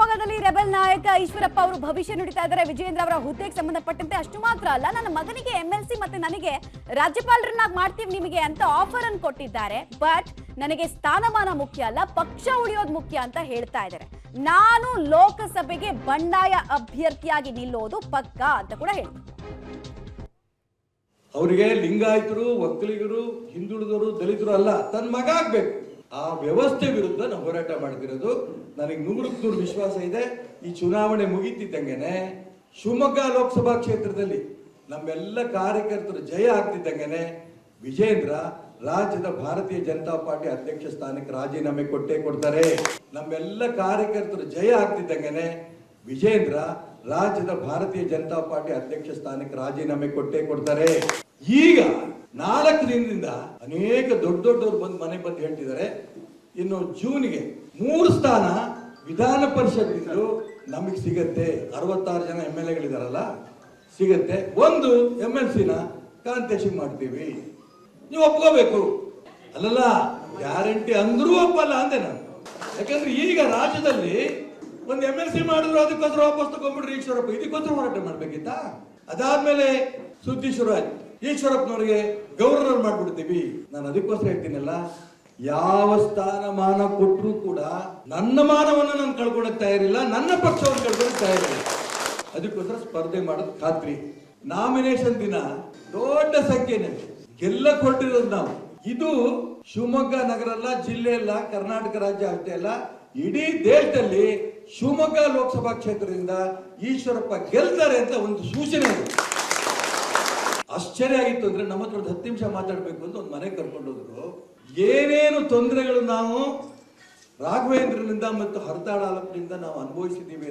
ಶಿವಮೊಗ್ಗದಲ್ಲಿ ರೆಬೆಲ್ ನಾಯಕ ಈಶ್ವರಪ್ಪ ಅವರು ಭವಿಷ್ಯ ನುಡಿತಾ ಇದ್ದಾರೆ. ವಿಜಯೇಂದ್ರ ಅವರ ಹುದ್ದೆಗೆ ಸಂಬಂಧಪಟ್ಟಂತೆ ಅಷ್ಟು ಮಾತ್ರ ಅಲ್ಲ, ನನ್ನ ಮಗನಿಗೆ MLC ಮತ್ತೆ ನನಗೆ ರಾಜ್ಯಪಾಲರನ್ನಾಗಿ ಮಾಡ್ತೀವಿ ನಿಮಗೆ ಅಂತ ಆಫರ್ ಅನ್ನು ಕೊಟ್ಟಿದ್ದಾರೆ. ಬಟ್ ನನಗೆ ಸ್ಥಾನಮಾನ ಮುಖ್ಯ ಅಲ್ಲ, ಪಕ್ಷ ಉಳಿಯೋದು ಮುಖ್ಯ ಅಂತ ಹೇಳ್ತಾ ಇದ್ದಾರೆ. ನಾನು ಲೋಕಸಭೆಗೆ ಬಂಡಾಯ ಅಭ್ಯರ್ಥಿಯಾಗಿ ನಿಲ್ಲೋದು ಪಕ್ಕ ಅಂತ ಕೂಡ ಹೇಳ್ತಾರೆ. ಅವರಿಗೆ ಲಿಂಗಾಯತರು, ಒಕ್ಕಲಿಗರು, ಹಿಂದುಳಿದವರು, ದಲಿತರು ಅಲ್ಲ, ತನ್ನ ಮಗ ಆಗ್ಬೇಕು. ಆ ವ್ಯವಸ್ಥೆ ವಿರುದ್ಧ ನಾವು ಹೋರಾಟ ಮಾಡ್ತಿರೋದು. ನನಗೆ 100% ವಿಶ್ವಾಸ ಇದೆ. ಈ ಚುನಾವಣೆ ಮುಗಿತಿದ್ದಂಗೆನೆ ಶಿವಮೊಗ್ಗ ಲೋಕಸಭಾ ಕ್ಷೇತ್ರದಲ್ಲಿ ನಮ್ಮೆಲ್ಲ ಕಾರ್ಯಕರ್ತರು ಜಯ ಆಗ್ತಿದ್ದಂಗೆನೆ ವಿಜೇಂದ್ರ ರಾಜ್ಯದ ಭಾರತೀಯ ಜನತಾ ಪಾರ್ಟಿ ಅಧ್ಯಕ್ಷ ಸ್ಥಾನಕ್ಕೆ ರಾಜೀನಾಮೆ ಕೊಟ್ಟೇ ಕೊಡ್ತಾರೆ. ನಮ್ಮೆಲ್ಲ ಕಾರ್ಯಕರ್ತರು ಜಯ ಆಗ್ತಿದ್ದಂಗೆನೆ ವಿಜೇಂದ್ರ ರಾಜ್ಯದ ಭಾರತೀಯ ಜನತಾ ಪಾರ್ಟಿ ಅಧ್ಯಕ್ಷ ಸ್ಥಾನಕ್ಕೆ ರಾಜೀನಾಮೆ ಕೊಟ್ಟೇ ಕೊಡ್ತಾರೆ. ಈಗ 4 ದಿನದಿಂದ ಅನೇಕ ದೊಡ್ಡವರು ಮನೆ ಬಂದು ಹೇಳ್ತಿದ್ದಾರೆ, ಇನ್ನು ಜೂನ್ಗೆ 3 ಸ್ಥಾನ ವಿಧಾನ ಪರಿಷತ್ ನಮಗೆ ಸಿಗತ್ತೆ. 66 ಜನ MLAಗಳಿದಾರಲ್ಲ, ಸಿಗತ್ತೆ. 1 MLC-ನ ಕಾಂಟೆಸ್ಟ್ ಮಾಡ್ತೀವಿ, ನೀವು ಒಪ್ಕೋಬೇಕು. ಅಲ್ಲಲ್ಲ, ಗ್ಯಾರಂಟಿ ಅಂದ್ರೂ ಒಪ್ಪಲ್ಲ ಅಂದೆ ನಾನು. ಯಾಕಂದ್ರೆ ಈಗ ರಾಜ್ಯದಲ್ಲಿ ಒಂದು MLC ಮಾಡಿದ್ರು ಅದಕ್ಕೋಸ್ಕರ ವಾಪಸ್ ತಗೊಂಡ್ಬಿಡ್ರಿ ಈಶ್ವರಪ್ಪ. ಇದಕ್ಕೋಸ್ಕರ ಹೋರಾಟ ಮಾಡ್ಬೇಕಿತ್ತ? ಅದಾದ್ಮೇಲೆ ಸುದ್ದಿ ಶುರು ಆಯ್ತು, ಈಶ್ವರಪ್ಪನವರಿಗೆ ಗವರ್ನರ್ ಮಾಡ್ಬಿಡ್ತೀವಿ. ನಾನು ಅದಕ್ಕೋಸ್ಕರ ಹೇಳ್ತೀನಲ್ಲ, ಯಾವ ಸ್ಥಾನಮಾನ ಕೊಟ್ಟರು ಕೂಡ ನನ್ನ ಮಾನವನ್ನು ನಾನು ಕಳ್ಕೊಳಕ್ ತಯಾರಿಲ್ಲ, ನನ್ನ ಪಕ್ಷವನ್ನು ಕಳ್ಕೊಳಕ್ ತಯಾರಿಲ್ಲ. ಅದಕ್ಕೋಸ್ಕರ ಸ್ಪರ್ಧೆ ಮಾಡೋದು ಖಾತ್ರಿ. ನಾಮಿನೇಷನ್ ದಿನ ದೊಡ್ಡ ಸಂಖ್ಯೆಯಲ್ಲಿ ಗೆಲ್ಲಕ್ ಹೊರಟಿರೋದು ನಾವು. ಇದು ಶಿವಮೊಗ್ಗ ನಗರ ಅಲ್ಲ, ಜಿಲ್ಲೆ ಅಲ್ಲ, ಕರ್ನಾಟಕ ರಾಜ್ಯ ಅಷ್ಟೇ ಅಲ್ಲ, ಇಡೀ ದೇಶದಲ್ಲಿ ಶಿವಮೊಗ್ಗ ಲೋಕಸಭಾ ಕ್ಷೇತ್ರದಿಂದ ಈಶ್ವರಪ್ಪ ಗೆಲ್ತಾರೆ ಅಂತ ಒಂದು ಸೂಚನೆ ಇದೆ. ಆಶ್ಚರ್ಯ ಆಗಿತ್ತು ಅಂದ್ರೆ ನಮ್ಮ ಹತ್ರ 10 ನಿಮಿಷ ಮಾತಾಡ್ಬೇಕು ಅಂತ ಒಂದು ಮನೆಗೆ ಕರ್ಕೊಂಡು ಹೋದ್ರು. ಏನೇನು ತೊಂದರೆಗಳು ನಾವು ರಾಘವೇಂದ್ರನಿಂದ ಮತ್ತು ಹರತಾಳ ನಾವು ಅನುಭವಿಸಿದ್ದೀವಿ